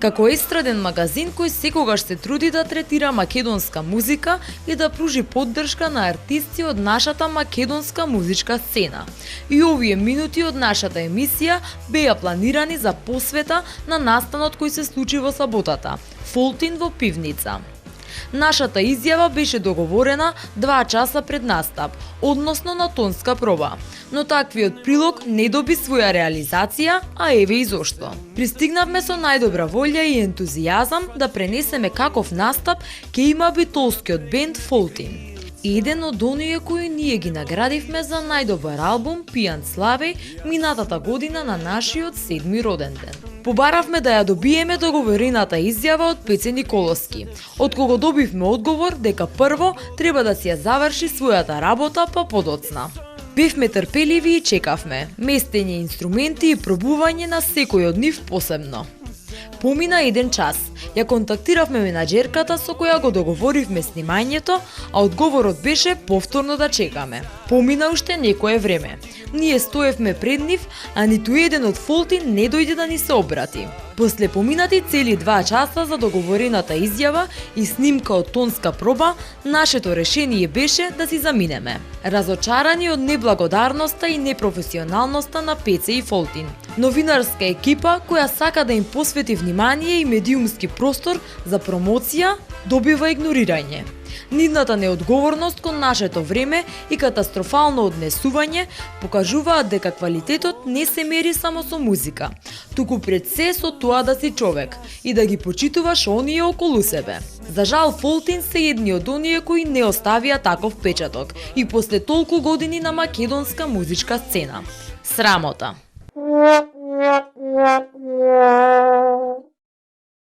Како естраден магазин кој секогаш се труди да третира македонска музика и да пружи поддршка на артисти од нашата македонска музичка сцена. И овие минути од нашата емисија беа планирани за посвета на настанот кој се случи во саботата, Фолтин во пивница. Нашата изјава беше договорена 2 часа пред настап, односно на тонска проба. Но таквиот прилог не доби своја реализација, а еве и зошто. Пристигнавме со најдобра волја и ентузијазам да пренесеме каков настап ќе има битолскиот бенд Фолтин. Еден од оние кои ние ги наградивме за најдобар албум Пијан Славеј минатата година на нашиот 7-ми роден ден. Побаравме да ја добиеме договорената изјава од Пеце Николовски, од кого добивме одговор дека прво треба да си ја заврши својата работа па подоцна. Бевме трпеливи и чекавме, местење инструменти и пробување на секој од нив посебно. Помина 1 час, ја контактиравме менаџерката со која го договоривме снимањето, а одговорот беше повторно да чекаме. Помина уште некое време. Ние стоевме пред нив, а ниту еден од Фолтин не дојде да ни се обрати. После поминати цели 2 часа за договорената изјава и снимка од тонска проба, нашето решение беше да си заминеме. Разочарани од неблагодарноста и непрофесионалноста на Пеце и Фолтин. Новинарска екипа која сака да им посвети внимание и медиумски простор за промоција, добива игнорирање. Нивната неодговорност кон нашето време и катастрофално однесување покажуваат дека квалитетот не се мери само со музика, туку пред се со тоа да си човек и да ги почитуваш оние околу себе. За жал, Фолтин се едни од оние кои не оставија таков печаток и после толку години на македонска музичка сцена. Срамота.